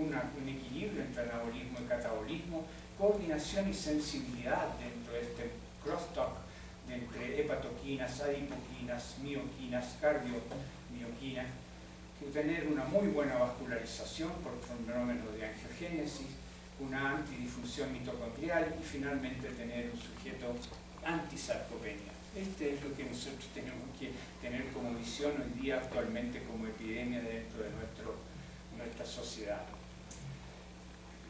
un equilibrio entre anabolismo y catabolismo, coordinación y sensibilidad dentro de este crosstalk entre hepatoquinas, adipoquinas, mioquinas, cardiomioquinas, que tener una muy buena vascularización por fenómenos de angiogénesis, una antidifusión mitocondrial y finalmente tener un sujeto antisarcopenia. Este es lo que nosotros tenemos que tener como visión hoy día actualmente como epidemia dentro de nuestra sociedad.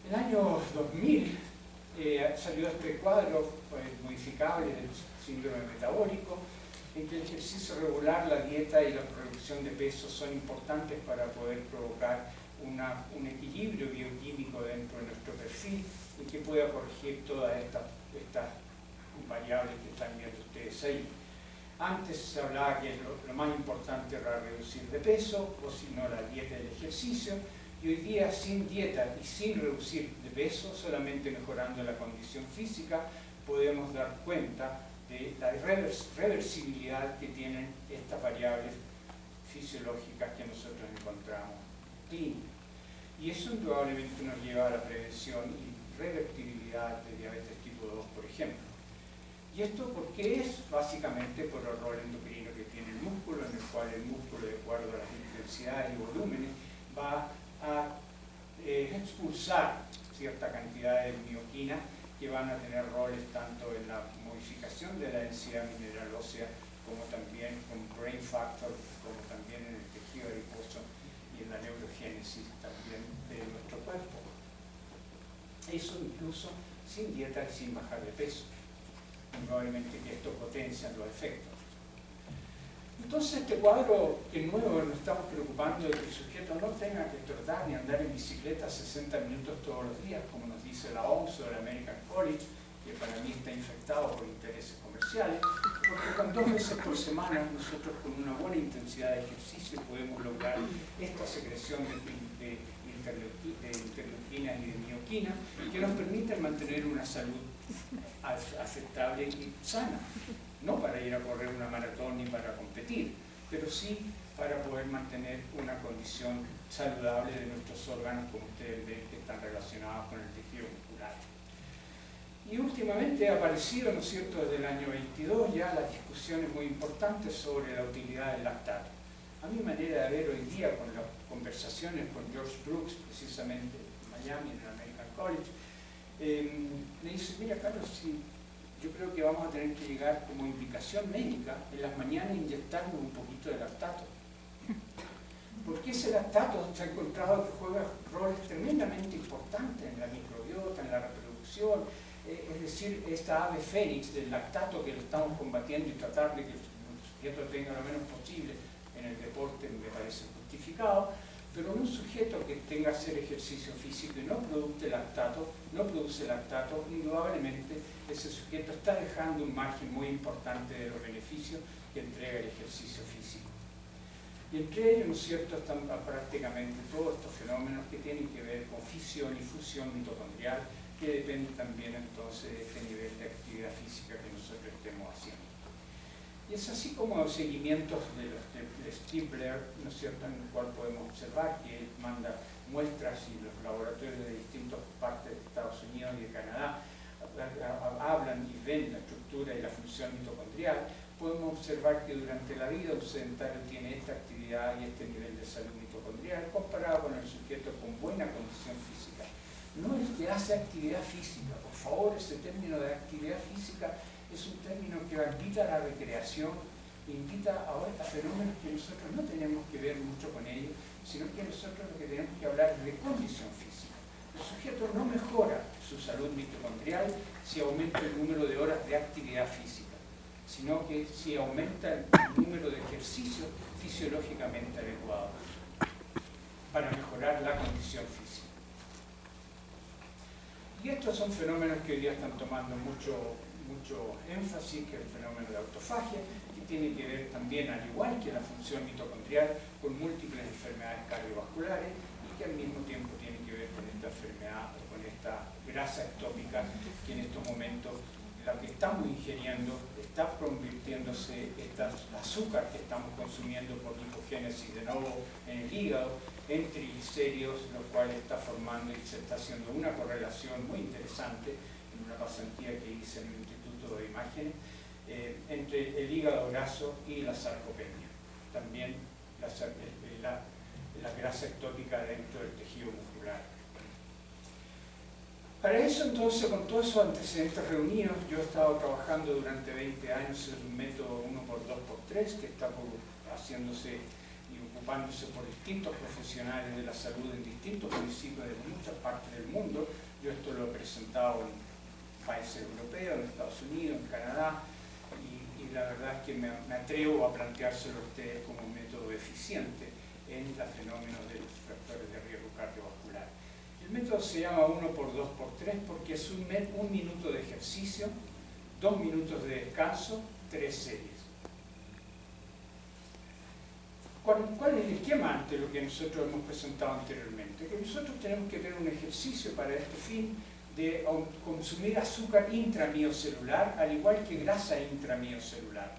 En el año 2000 salió este cuadro modificable del síndrome metabólico, en que el ejercicio regular, la dieta y la reducción de peso son importantes para poder provocar un equilibrio bioquímico dentro de nuestro perfil y que pueda corregir todas estas variables que están viendo ustedes ahí. Antes se hablaba que lo más importante era reducir de peso, o si no la dieta y el ejercicio, y hoy día sin dieta y sin reducir de peso, solamente mejorando la condición física, podemos dar cuenta de la reversibilidad que tienen estas variables fisiológicas que nosotros encontramos clínicas. Y eso indudablemente nos lleva a la prevención y revertibilidad de diabetes tipo 2, por ejemplo. ¿Y esto por qué es? Básicamente por el rol endocrino que tiene el músculo, en el cual el músculo, de acuerdo a las intensidades y volúmenes, va a expulsar cierta cantidad de mioquinas que van a tener roles tanto en la modificación de la densidad mineral ósea, como también con brain factor, como también en el tejido adiposo y en la neurogénesis también de nuestro cuerpo. Eso incluso sin dieta y sin bajar de peso. Probablemente que esto potencia los efectos. Entonces este cuadro, que nuevo, nos estamos preocupando de que el sujeto no tenga que trotar ni andar en bicicleta 60 minutos todos los días, como nos dice la OMS o el American College, que para mí está infectado por intereses comerciales, porque con 2 veces por semana nosotros con una buena intensidad de ejercicio podemos lograr esta secreción de interleuquinas y de mioquinas que nos permiten mantener una salud aceptable y sana, no para ir a correr una maratón ni para competir, pero sí para poder mantener una condición saludable de nuestros órganos, como ustedes ven, que están relacionados con el tejido muscular. Y últimamente ha aparecido, ¿no es cierto?, desde el año 22 ya las discusiones muy importantes sobre la utilidad del lactato. A mi manera de ver hoy día, con las conversaciones con George Brooks, precisamente en Miami, en el American College, me dice, mira Carlos, sí, yo creo que vamos a tener que llegar como indicación médica en las mañanas a inyectarnos un poquito de lactato. Porque ese lactato se ha encontrado que juega roles tremendamente importantes en la microbiota, en la reproducción, es decir, esta ave fénix del lactato que lo estamos combatiendo y tratar de que el sujeto tenga lo menos posible en el deporte me parece justificado, pero en un sujeto que tenga que hacer ejercicio físico y no produce lactato, indudablemente ese sujeto está dejando un margen muy importante de los beneficios que entrega el ejercicio físico. Y entre ellos, ¿no es cierto?, están prácticamente todos estos fenómenos que tienen que ver con fisión y fusión mitocondrial, que dependen también entonces de este nivel de actividad física que nosotros estemos haciendo. Y es así como los seguimientos de Steve Blair, ¿no es cierto?, en el cual podemos observar que él manda muestras y los laboratorios de distintas partes de Estados Unidos y de Canadá hablan y ven la estructura y la función mitocondrial. Podemos observar que durante la vida un sedentario tiene esta actividad y este nivel de salud mitocondrial comparado con el sujeto con buena condición física. No es que hace actividad física, por favor, ese término de actividad física es un término que invita a la recreación, invita a fenómenos que nosotros no tenemos que ver mucho con ellos, sino que nosotros lo que tenemos que hablar es de condición física. El sujeto no mejora su salud mitocondrial si aumenta el número de horas de actividad física, sino que si aumenta el número de ejercicios fisiológicamente adecuados para mejorar la condición física. Y estos son fenómenos que hoy día están tomando mucho énfasis, que es el fenómeno de autofagia, que tiene que ver también, al igual que la función mitocondrial, con múltiples enfermedades cardiovasculares y que al mismo tiempo tiene que ver con esta enfermedad o con esta grasa ectópica que en estos momentos lo que estamos ingiriendo está convirtiéndose, el azúcar que estamos consumiendo por lipogénesis de nuevo en el hígado, en triglicéridos, lo cual está formando y se está haciendo una correlación muy interesante en una pasantía que hice en el Instituto de Imágenes, entre el hígado graso y la sarcopenia. También la grasa ectópica dentro del tejido muscular. Para eso entonces, con todos esos antecedentes reunidos, yo he estado trabajando durante 20 años en un método 1x2x3 que está haciéndose y ocupándose por distintos profesionales de la salud en distintos municipios de muchas partes del mundo. Yo esto lo he presentado en países europeos, en Estados Unidos, en Canadá, y la verdad es que me atrevo a planteárselo a ustedes como un método eficiente en los fenómenos de los factores de riesgo cardiovascular. El método se llama 1x2x3 porque es un minuto de ejercicio, 2 minutos de descanso, 3 series. ¿Cuál es el esquema ante lo que nosotros hemos presentado anteriormente? Que nosotros tenemos que tener un ejercicio para este fin de consumir azúcar intramiocelular, al igual que grasa intramiocelular.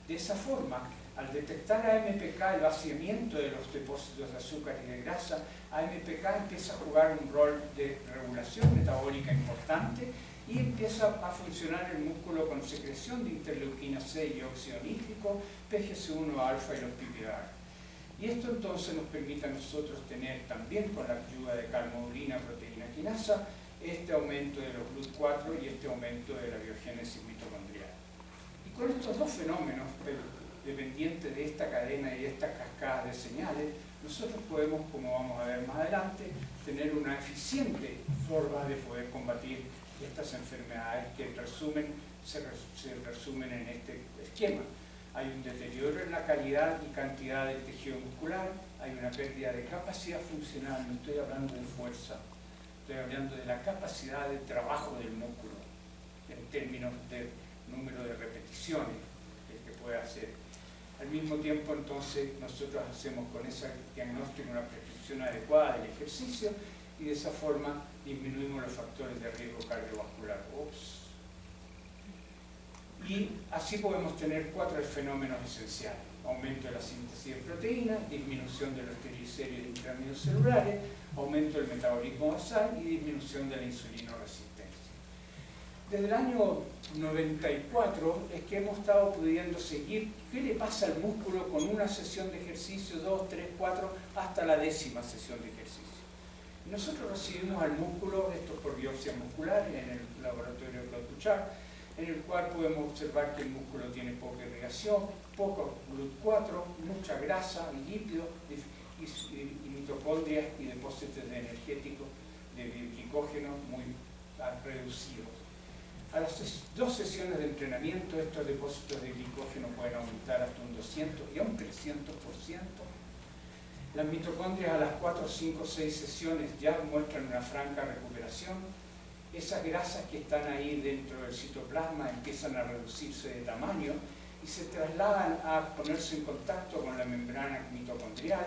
De esa forma, al detectar AMPK, el vaciamiento de los depósitos de azúcar y de grasa, AMPK empieza a jugar un rol de regulación metabólica importante y empieza a funcionar el músculo con secreción de interleuquina C y óxido nítrico, PGC1 alfa y los PPAR. Y esto entonces nos permite a nosotros tener también con la ayuda de calmodulina, proteína quinasa, este aumento de los GLUT4 y este aumento de la biogénesis mitocondrial. Y con estos dos fenómenos, dependientes de esta cadena y de estas cascadas de señales, nosotros podemos, como vamos a ver más adelante, tener una eficiente forma de poder combatir estas enfermedades que se resumen en este esquema. Hay un deterioro en la calidad y cantidad del tejido muscular, hay una pérdida de capacidad funcional, no estoy hablando de fuerza, estoy hablando de la capacidad de trabajo del músculo, en términos de número de repeticiones que puede hacer. Al mismo tiempo, entonces, nosotros hacemos con ese diagnóstico una prescripción adecuada del ejercicio y de esa forma disminuimos los factores de riesgo cardiovascular. Y así podemos tener 4 fenómenos esenciales: aumento de la síntesis de proteínas, disminución de los triglicéridos intramiocelulares, aumento del metabolismo basal y disminución de la insulinoresistencia. Desde el año 94 es que hemos estado pudiendo seguir qué le pasa al músculo con una sesión de ejercicio, 2, 3, 4, hasta la 10ª sesión de ejercicio. Y nosotros recibimos al músculo, esto por biopsia muscular en el laboratorio de Claude Bouchard, en el cual podemos observar que el músculo tiene poca irrigación, poco GLUT4, mucha grasa y lípidos y mitocondrias y depósitos de energéticos de glicógeno muy reducidos. A las 2 sesiones de entrenamiento, estos depósitos de glicógeno pueden aumentar hasta un 200 y a un 300%. Las mitocondrias a las 4, 5, 6 sesiones ya muestran una franca recuperación. Esas grasas que están ahí dentro del citoplasma empiezan a reducirse de tamaño y se trasladan a ponerse en contacto con la membrana mitocondrial,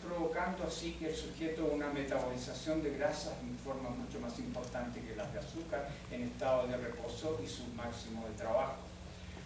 provocando así que el sujeto una metabolización de grasas en forma mucho más importante que las de azúcar en estado de reposo y su máximo de trabajo.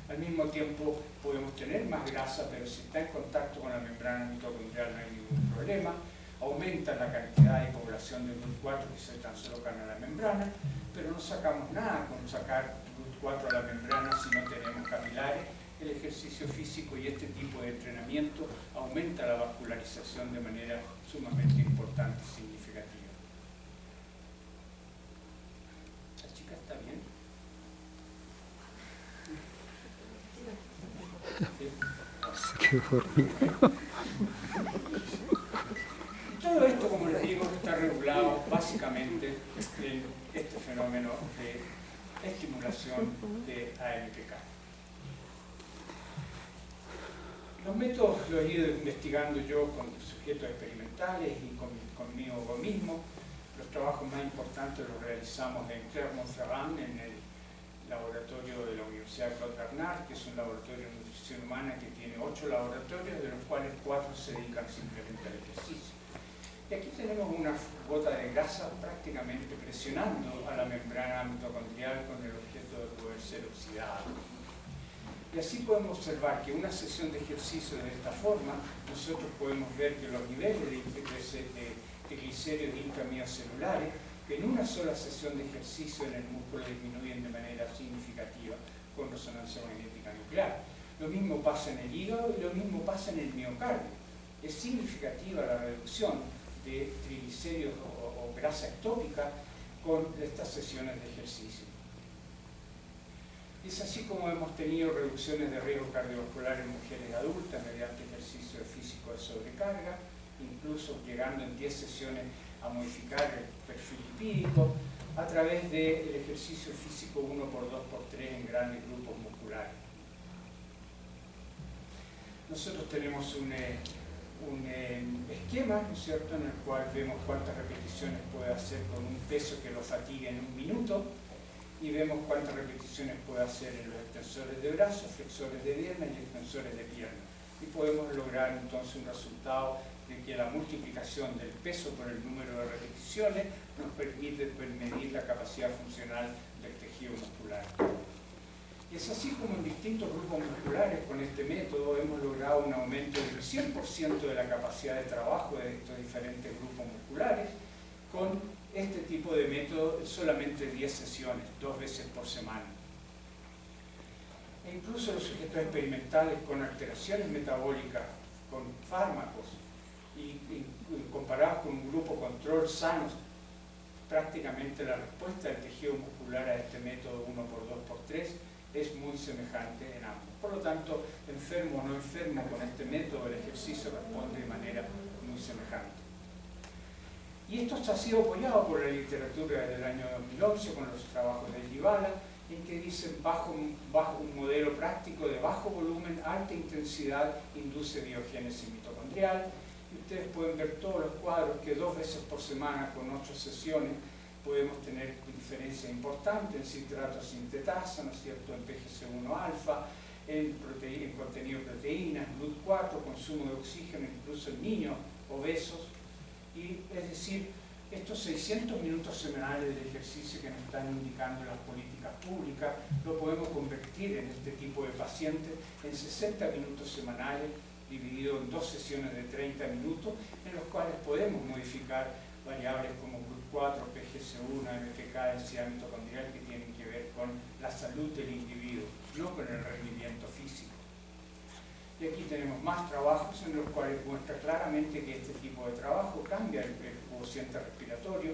Al mismo tiempo podemos tener más grasa, pero si está en contacto con la membrana mitocondrial no hay ningún problema. Aumenta la cantidad de población de GLUT4 que se translocan a la membrana, pero no sacamos nada con sacar GLUT4 a la membrana si no tenemos capilares. El ejercicio físico y este tipo de entrenamiento aumenta la vascularización de manera sumamente importante y significativa. ¿La chica está bien? Se quedó dormido. Todo esto, como les digo, está regulado básicamente en este fenómeno de estimulación de AMPK. Los métodos los he ido investigando yo con sujetos experimentales y conmigo mismo. Los trabajos más importantes los realizamos en Clermont-Ferrand, en el laboratorio de la Universidad Claude Bernard, que es un laboratorio de nutrición humana que tiene 8 laboratorios, de los cuales 4 se dedican simplemente al ejercicio. Y aquí tenemos una gota de grasa prácticamente presionando a la membrana mitocondrial con el objeto de poder ser oxidado. Y así podemos observar que una sesión de ejercicio de esta forma, nosotros podemos ver que los niveles de triglicéridos intracelulares en una sola sesión de ejercicio en el músculo disminuyen de manera significativa con resonancia magnética nuclear. Lo mismo pasa en el hígado y lo mismo pasa en el miocardio. Es significativa la reducción de triglicéridos o grasa ectópica con estas sesiones de ejercicio. Es así como hemos tenido reducciones de riesgo cardiovascular en mujeres adultas mediante ejercicio físico de sobrecarga, incluso llegando en 10 sesiones a modificar el perfil lipídico a través del ejercicio físico 1x2x3 en grandes grupos musculares. Nosotros tenemos un esquema, ¿no es cierto?, en el cual vemos cuántas repeticiones puede hacer con un peso que lo fatigue en un minuto y vemos cuántas repeticiones puede hacer en los extensores de brazos, flexores de piernas y extensores de piernas. Y podemos lograr entonces un resultado de que la multiplicación del peso por el número de repeticiones nos permite medir la capacidad funcional del tejido muscular. Y es así como en distintos grupos musculares con este método hemos logrado un aumento del 100% de la capacidad de trabajo de estos diferentes grupos musculares con este tipo de método en solamente 10 sesiones, 2 veces por semana. E incluso los sujetos experimentales con alteraciones metabólicas, con fármacos, y comparados con un grupo control sanos, prácticamente la respuesta del tejido muscular a este método 1x2x3 es muy semejante en ambos. Por lo tanto, enfermo o no enfermo con este método, el ejercicio responde de manera muy semejante. Y esto ha sido apoyado por la literatura desde el año 2011 con los trabajos de Dybala, en que dicen bajo un modelo práctico de bajo volumen, alta intensidad, induce biogénesis mitocondrial. Y ustedes pueden ver todos los cuadros que 2 veces por semana con 8 sesiones podemos tener diferencias importantes en citrato sintetasa, ¿no es cierto?, en PGC1-alfa, en contenido de proteínas, GLUT4, consumo de oxígeno, incluso en niños obesos. Y es decir, estos 600 minutos semanales de ejercicio que nos están indicando las políticas públicas, lo podemos convertir en este tipo de pacientes en 60 minutos semanales, dividido en 2 sesiones de 30 minutos, en los cuales podemos modificar variables como GLUT4, PGC1, MPK, densidad mitocondrial, que tienen que ver con la salud del individuo, no con el rendimiento físico. Y aquí tenemos más trabajos en los cuales muestra claramente que este tipo de trabajo cambia el cociente respiratorio,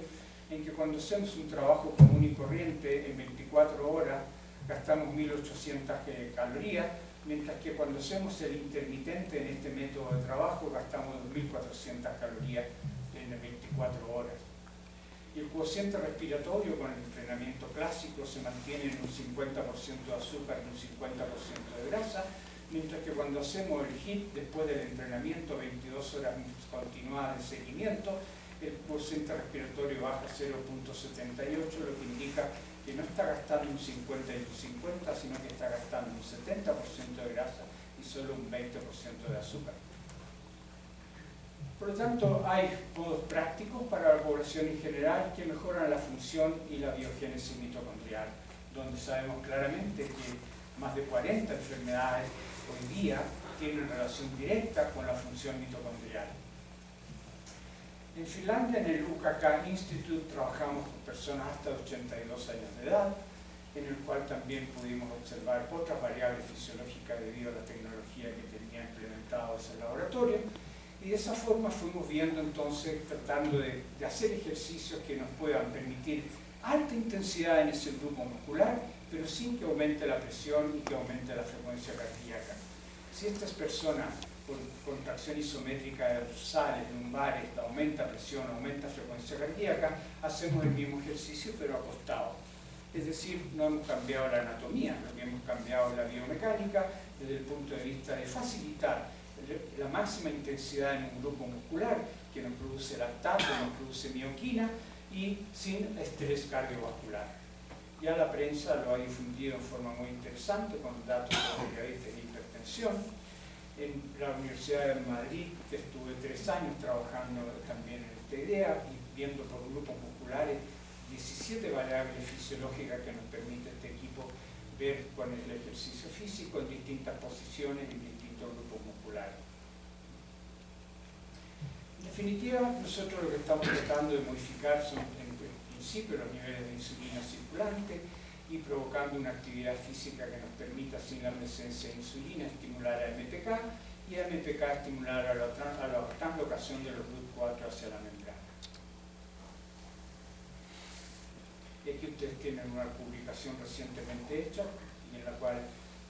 en que cuando hacemos un trabajo común y corriente en 24 horas gastamos 1800 calorías, mientras que cuando hacemos el intermitente en este método de trabajo gastamos 2400 calorías en 24 horas. Y el cociente respiratorio con el entrenamiento clásico se mantiene en un 50% de azúcar y un 50% de grasa, mientras que cuando hacemos el HIIT después del entrenamiento, 22 horas continuadas de seguimiento, el cociente respiratorio baja a 0.78, lo que indica que no está gastando un 50 y un 50, sino que está gastando un 70% de grasa y solo un 20% de azúcar. Por lo tanto, hay modos prácticos para la población en general que mejoran la función y la biogénesis mitocondrial, donde sabemos claramente que más de 40 enfermedades hoy día tienen relación directa con la función mitocondrial. En Finlandia, en el UKK Institute, trabajamos con personas hasta 82 años de edad, en el cual también pudimos observar otras variables fisiológicas debido a la tecnología que tenía implementado ese laboratorio. Y de esa forma fuimos viendo entonces, tratando de hacer ejercicios que nos puedan permitir alta intensidad en ese grupo muscular, pero sin que aumente la presión y que aumente la frecuencia cardíaca. Si estas personas, por contracción isométrica de dorsales, lumbares, aumenta presión, aumenta frecuencia cardíaca, hacemos el mismo ejercicio pero acostado. Es decir, no hemos cambiado la anatomía, lo que hemos cambiado es la biomecánica desde el punto de vista de facilitar la máxima intensidad en un grupo muscular que nos produce lactato, nos produce mioquina y sin estrés cardiovascular. Ya la prensa lo ha difundido en forma muy interesante con datos sobre diabetes e hipertensión. En la Universidad de Madrid estuve 3 años trabajando también en el esta idea y viendo por grupos musculares 17 variables fisiológicas que nos permite este equipo ver con el ejercicio físico en distintas posiciones y en distintos grupos musculares. En definitiva, nosotros lo que estamos tratando de modificar son en principio los niveles de insulina circulante y provocando una actividad física que nos permita, sin la presencia de insulina, estimular a MPK y a MPK estimular a la translocación de los GLUT4 hacia la membrana. Y aquí ustedes tienen una publicación recientemente hecha y en la cual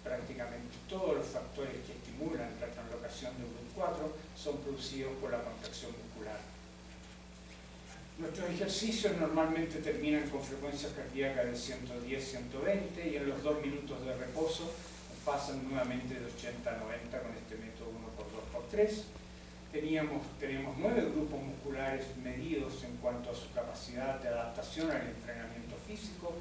prácticamente todos los factores que estimulan la translocación de GLUT4 son producidos por la contracción muscular. Nuestros ejercicios normalmente terminan con frecuencias cardíacas de 110-120 y en los 2 minutos de reposo pasan nuevamente de 80 a 90 con este método 1x2x3. Tenemos 9 grupos musculares medidos en cuanto a su capacidad de adaptación al entrenamiento físico.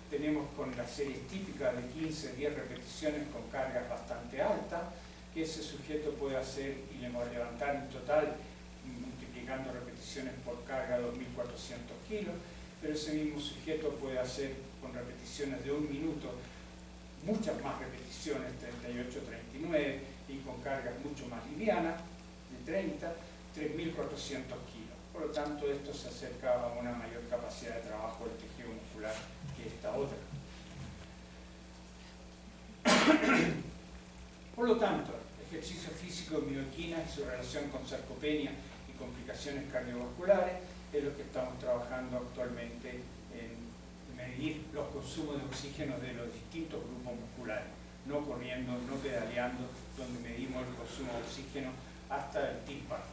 Tenemos con las series típicas de 15-10 repeticiones con cargas bastante altas, que ese sujeto puede hacer y levantar en total, multiplicando repeticiones por carga, 2.400 kilos, pero ese mismo sujeto puede hacer con repeticiones de 1 minuto muchas más repeticiones, 38-39, y con cargas mucho más livianas, de 30, 3.400 kilos. Por lo tanto, esto se acerca a una mayor capacidad de trabajo del tejido muscular que esta otra. Por lo tanto, ejercicio físico de mioquina y su relación con sarcopenia y complicaciones cardiovasculares es lo que estamos trabajando actualmente en medir los consumos de oxígeno de los distintos grupos musculares, no corriendo, no pedaleando, donde medimos el consumo de oxígeno hasta el tímpano.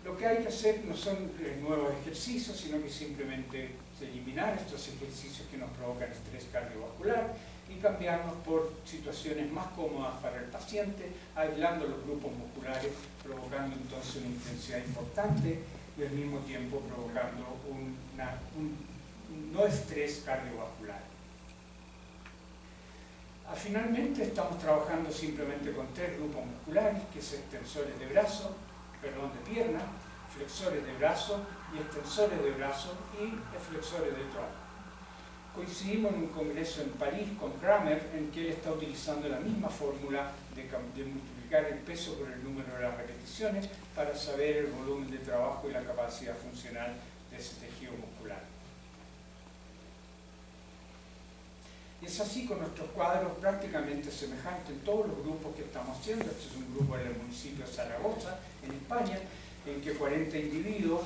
Lo que hay que hacer no son nuevos ejercicios, sino que simplemente eliminar estos ejercicios que nos provocan estrés cardiovascular y cambiarnos por situaciones más cómodas para el paciente, aislando los grupos musculares, provocando entonces una intensidad importante y al mismo tiempo provocando un no estrés cardiovascular. Finalmente estamos trabajando simplemente con 3 grupos musculares, que es extensores de brazo, de pierna, flexores de brazo y extensores de brazo y flexores de tronco. Coincidimos en un congreso en París con Kramer, en que él está utilizando la misma fórmula de multiplicar el peso por el número de las repeticiones para saber el volumen de trabajo y la capacidad funcional de ese tejido muscular. Y es así con nuestros cuadros prácticamente semejantes en todos los grupos que estamos haciendo. Este es un grupo del municipio de Zaragoza, en España, en que 40 individuos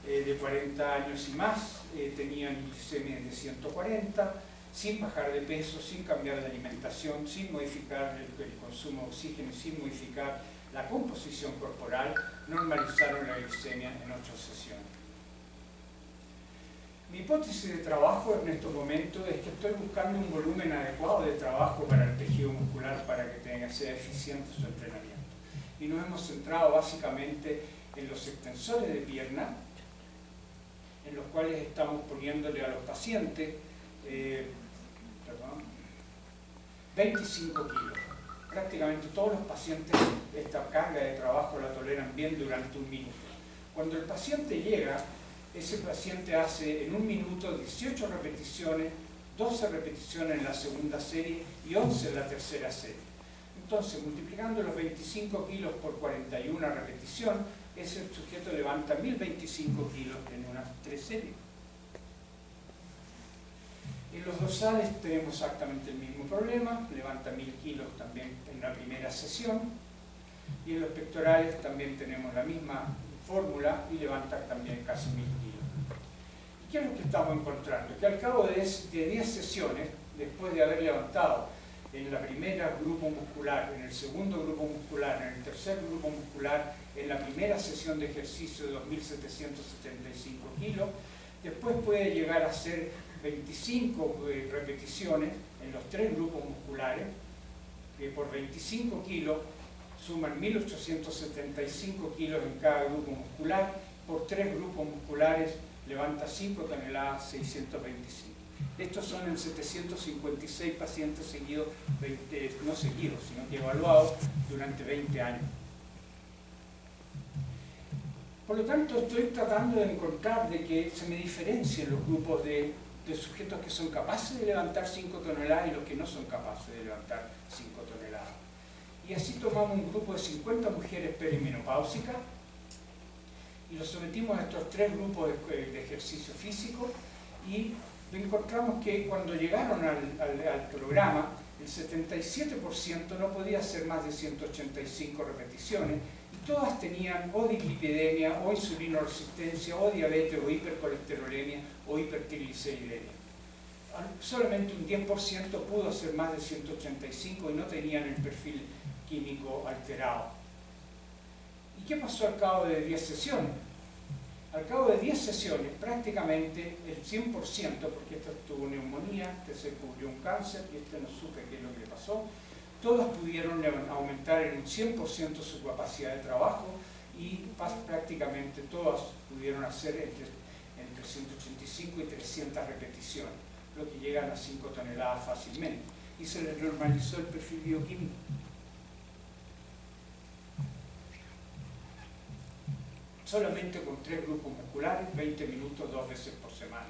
de 40 años y más tenían glicemias de 140, sin bajar de peso, sin cambiar de alimentación, sin modificar el consumo de oxígeno, sin modificar la composición corporal, normalizaron la glicemia en 8 sesiones. Mi hipótesis de trabajo en estos momentos es que estoy buscando un volumen adecuado de trabajo para el tejido muscular para que sea eficiente su entrenamiento. Y nos hemos centrado básicamente en los extensores de pierna, en los cuales estamos poniéndole a los pacientes 25 kilos. Prácticamente todos los pacientes esta carga de trabajo la toleran bien durante 1 minuto. Cuando el paciente llega, ese paciente hace en 1 minuto 18 repeticiones, 12 repeticiones en la segunda serie y 11 en la tercera serie. Entonces, multiplicando los 25 kilos por 41 repetición, ese sujeto levanta 1025 kilos en unas 3 series. En los dorsales tenemos exactamente el mismo problema, levanta 1000 kilos también en la primera sesión, y en los pectorales también tenemos la misma fórmula y levanta también casi 1000 kilos. ¿Y qué es lo que estamos encontrando? Que al cabo de 10 sesiones, después de haber levantado en la primera grupo muscular, en el segundo grupo muscular, en el tercer grupo muscular, en la primera sesión de ejercicio de 2775 kilos, después puede llegar a hacer 25 repeticiones en los 3 grupos musculares, que por 25 kilos suman 1875 kilos en cada grupo muscular, por 3 grupos musculares levanta 5 toneladas 625. Estos son en 756 pacientes seguidos, no seguidos, sino que evaluados durante 20 años. Por lo tanto, estoy tratando de encontrar de que se me diferencien los grupos de sujetos que son capaces de levantar 5 toneladas y los que no son capaces de levantar 5 toneladas. Y así tomamos un grupo de 50 mujeres perimenopáusicas y los sometimos a estos 3 grupos de ejercicio físico y encontramos que cuando llegaron al programa, el 77% no podía hacer más de 185 repeticiones y todas tenían o dislipidemia, o insulinoresistencia, o diabetes, o hipercolesterolemia, o hipertrigliceridemia. Solamente un 10% pudo hacer más de 185 y no tenían el perfil químico alterado. ¿Y qué pasó al cabo de 10 sesiones? Al cabo de 10 sesiones, prácticamente el 100%, porque esta tuvo neumonía, este se cubrió un cáncer y este no supe qué es lo que le pasó, todos pudieron aumentar en un 100% su capacidad de trabajo y prácticamente todas pudieron hacer entre 185 y 300 repeticiones, lo que llegan a 5 toneladas fácilmente, y se les normalizó el perfil bioquímico. Solamente con 3 grupos musculares, 20 minutos 2 veces por semana.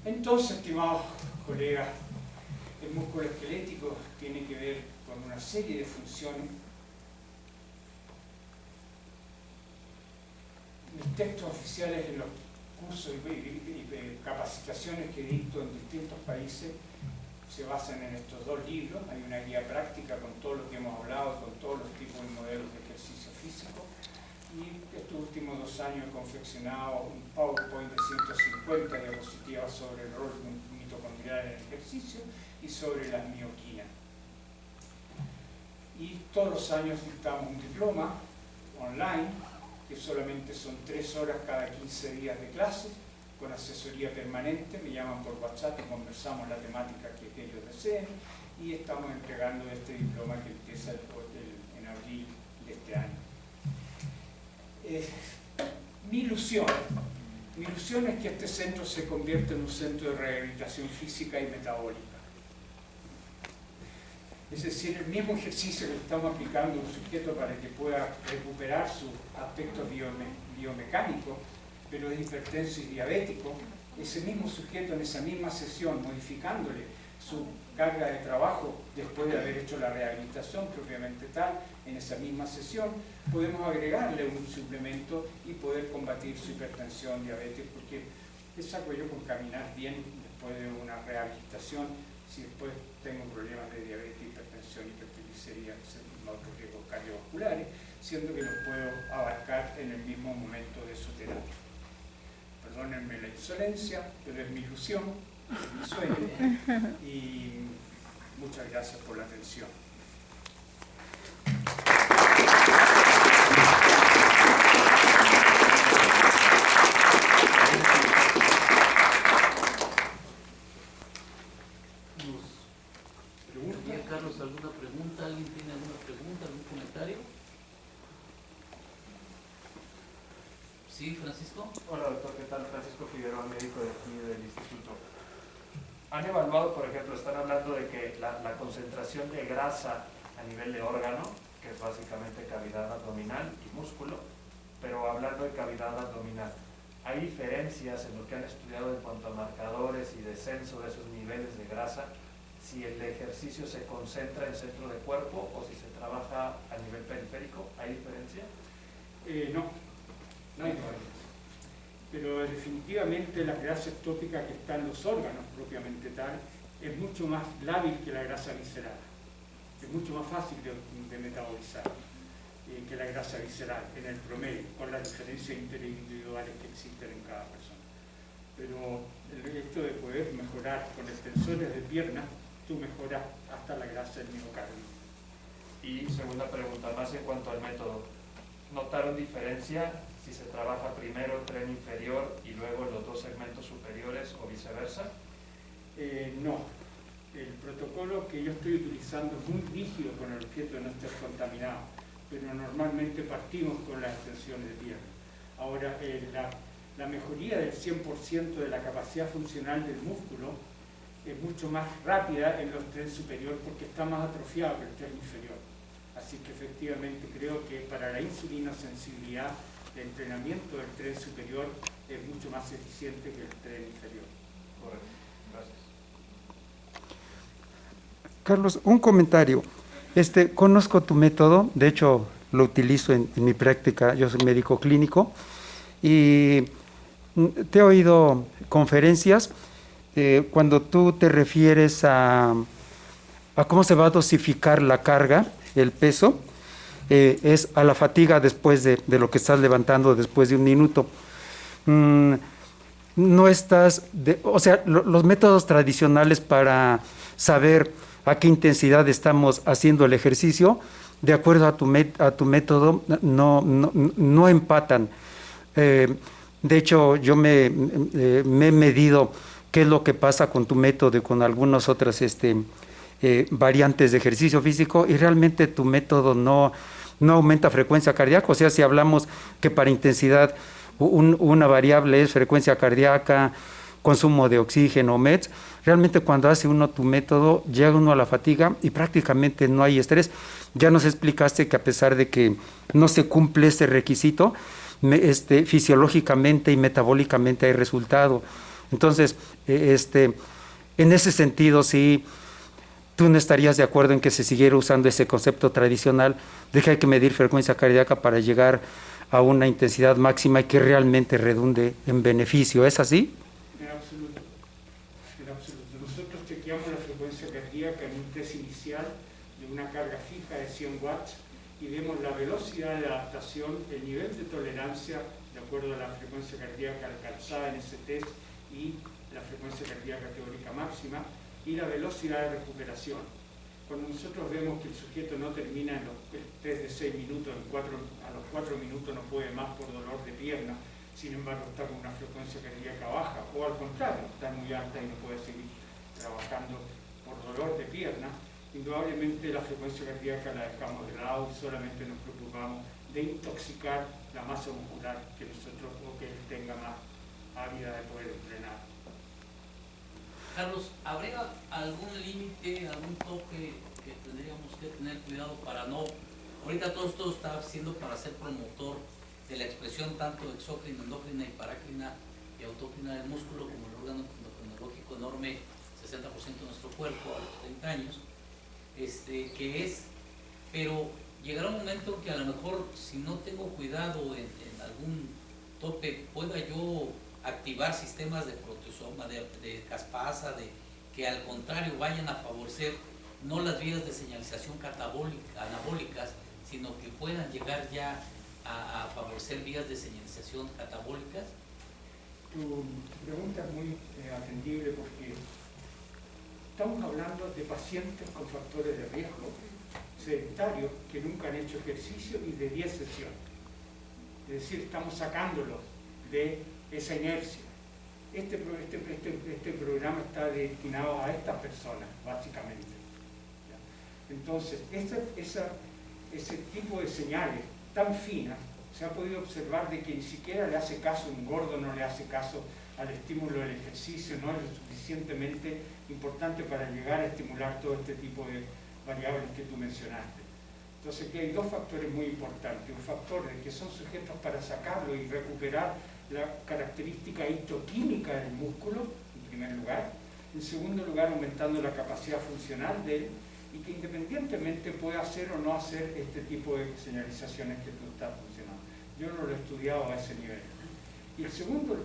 Entonces, estimados colegas, el músculo esquelético tiene que ver con una serie de funciones. Mis textos oficiales en los cursos y capacitaciones que dicto en distintos países se basan en estos 2 libros. Hay una guía práctica con todo lo que hemos hablado, con todos los tipos de modelos de ejercicio físico. Y estos últimos 2 años he confeccionado un PowerPoint de 150 diapositivas sobre el rol mitocondrial en el ejercicio y sobre las mioquinas. Y todos los años dictamos un diploma online, que solamente son 3 horas cada 15 días de clase, con asesoría permanente. Me llaman por WhatsApp y conversamos la temática que ellos deseen, y estamos entregando este diploma que empieza en abril de este año. Mi ilusión es que este centro se convierta en un centro de rehabilitación física y metabólica. Es decir, el mismo ejercicio que estamos aplicando a un sujeto para que pueda recuperar sus aspectos biomecánicos, pero es hipertenso y diabético, ese mismo sujeto en esa misma sesión, modificándole su carga de trabajo después de haber hecho la rehabilitación propiamente tal, en esa misma sesión, podemos agregarle un suplemento y poder combatir su hipertensión, diabetes, porque ¿qué saco yo con caminar bien después de una rehabilitación si después tengo problemas de diabetes, hipertensión, hipertrigliceridemia, otros riesgos cardiovasculares, siendo que los puedo abarcar en el mismo momento de su terapia? Perdónenme la insolencia, pero es mi ilusión, es mi sueño, y muchas gracias por la atención. Bien, Carlos, ¿alguna pregunta? ¿Alguien tiene alguna pregunta, algún comentario? Sí, Francisco. Hola, doctor, ¿qué tal? Francisco Figueroa, médico de aquí del instituto. Han evaluado, por ejemplo, están hablando de que la concentración de grasa a nivel de órgano, que es básicamente cavidad abdominal y músculo, pero hablando de cavidad abdominal, ¿hay diferencias en lo que han estudiado en cuanto a marcadores y descenso de esos niveles de grasa, si el ejercicio se concentra en centro de cuerpo o si se trabaja a nivel periférico? ¿Hay diferencia? No hay diferencia. Pero definitivamente la grasa ectópica que está en los órganos propiamente tal es mucho más lábil que la grasa visceral. Es mucho más fácil de metabolizar que la grasa visceral en el promedio, con las diferencias interindividuales que existen en cada persona. Pero el hecho de poder mejorar con extensores de piernas, tú mejoras hasta la grasa del miocardio. Y segunda pregunta, más en cuanto al método, ¿notaron diferencia si se trabaja primero el tren inferior y luego los 2 segmentos superiores o viceversa? No. El protocolo que yo estoy utilizando es muy rígido con el objeto de no estar contaminado, pero normalmente partimos con las extensiones de pierna. Ahora, la mejoría del 100% de la capacidad funcional del músculo es mucho más rápida en los tren superior porque está más atrofiado que el tren inferior. Así que efectivamente creo que para la insulinosensibilidad el entrenamiento del tren superior es mucho más eficiente que el tren inferior. Correcto, gracias. Carlos, un comentario. Conozco tu método, de hecho lo utilizo en mi práctica, yo soy médico clínico y te he oído conferencias cuando tú te refieres a cómo se va a dosificar la carga, el peso, es a la fatiga después de lo que estás levantando después de un minuto. No estás, o sea, los métodos tradicionales para saber a qué intensidad estamos haciendo el ejercicio, de acuerdo a tu método, no empatan. De hecho, yo me he medido qué es lo que pasa con tu método y con algunas otras variantes de ejercicio físico, y realmente tu método no aumenta frecuencia cardíaca. O sea, si hablamos que para intensidad una variable es frecuencia cardíaca, consumo de oxígeno, METs, realmente cuando hace uno tu método llega uno a la fatiga y prácticamente no hay estrés. Ya nos explicaste que a pesar de que no se cumple ese requisito, fisiológicamente y metabólicamente hay resultado. Entonces, en ese sentido, sí, tú no estarías de acuerdo en que se siguiera usando ese concepto tradicional de que hay que medir frecuencia cardíaca para llegar a una intensidad máxima y que realmente redunde en beneficio. ¿Es así? En absoluto. En absoluto. Nosotros chequeamos la frecuencia cardíaca en un test inicial de una carga fija de 100 watts y vemos la velocidad de adaptación, el nivel de tolerancia de acuerdo a la frecuencia cardíaca alcanzada en ese test y la frecuencia cardíaca teórica máxima y la velocidad de recuperación. Cuando nosotros vemos que el sujeto no termina en el test de 6 minutos, a los 4 minutos no puede más por dolor de pierna, sin embargo está con una frecuencia cardíaca baja, o al contrario, está muy alta y no puede seguir trabajando por dolor de pierna, indudablemente la frecuencia cardíaca la dejamos de lado y solamente nos preocupamos de intoxicar la masa muscular que nosotros o que él tenga más ávida de poder entrenar. Carlos, ¿habría algún límite, algún toque que tendríamos que tener cuidado para no... Ahorita todo esto está siendo para ser promotor de la expresión tanto exócrina, endócrina y parácrina y autócrina del músculo como el órgano endocrinológico enorme, 60% de nuestro cuerpo a los 30 años, que es, pero llegará un momento en que a lo mejor si no tengo cuidado en algún tope, pueda yo activar sistemas de proteosoma, de caspasa, que al contrario vayan a favorecer no las vías de señalización anabólicas, sino que puedan llegar ya a favorecer vías de señalización catabólicas. Tu pregunta es muy atendible porque estamos hablando de pacientes con factores de riesgo sedentarios que nunca han hecho ejercicio y de 10 sesiones. Es decir, estamos sacándolos de esa inercia. Este programa está destinado a estas personas, básicamente. Entonces, ese tipo de señales tan finas, se ha podido observar de que ni siquiera le hace caso, un gordo no le hace caso al estímulo del ejercicio, no es lo suficientemente importante para llegar a estimular todo este tipo de variables que tú mencionaste. Entonces, aquí hay dos factores muy importantes. Un factor de que son sujetos para sacarlo y recuperar la característica histoquímica del músculo, en primer lugar. En segundo lugar, aumentando la capacidad funcional de él y que independientemente pueda hacer o no hacer este tipo de señalizaciones que tú estás funcionando. Yo no lo he estudiado a ese nivel. Y el segundo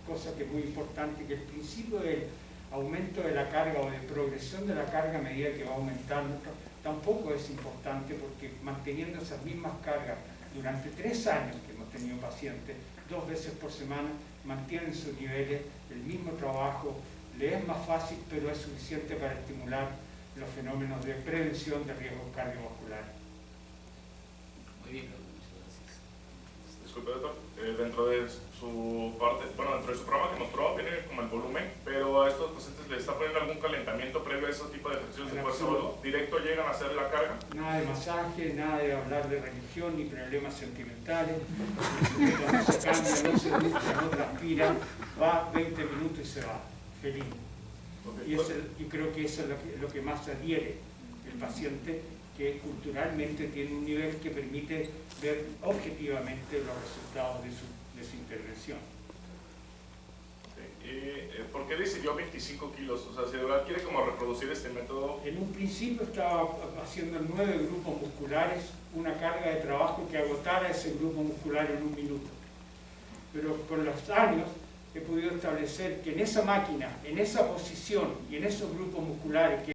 cosa que es muy importante, que el principio del aumento de la carga o de progresión de la carga a medida que va aumentando, tampoco es importante porque manteniendo esas mismas cargas durante 3 años que hemos tenido pacientes, 2 veces por semana, mantienen sus niveles, el mismo trabajo, le es más fácil, pero es suficiente para estimular los fenómenos de prevención de riesgos cardiovasculares. Muy bien, muchas gracias. Disculpe, doctor, dentro de su parte, bueno, dentro de su programa que mostró, viene como el volumen, pero a estos pacientes les está poniendo algún calentamiento previo a ese tipo de ejercicios de fuerza directo, llegan a hacer la carga. Nada de masaje, nada de hablar de religión ni problemas sentimentales. No se cambia, no se ducha, no transpira, va 20 minutos y se va, feliz. Okay. Y creo que eso es lo que más adhiere el paciente, que culturalmente tiene un nivel que permite ver objetivamente los resultados de su intervención. ¿Por qué decidió 25 kilos? O sea, si de verdad quiere como reproducir este método. En un principio estaba haciendo 9 grupos musculares, una carga de trabajo que agotara ese grupo muscular en 1 minuto. Pero con los años he podido establecer que en esa máquina, en esa posición y en esos grupos musculares que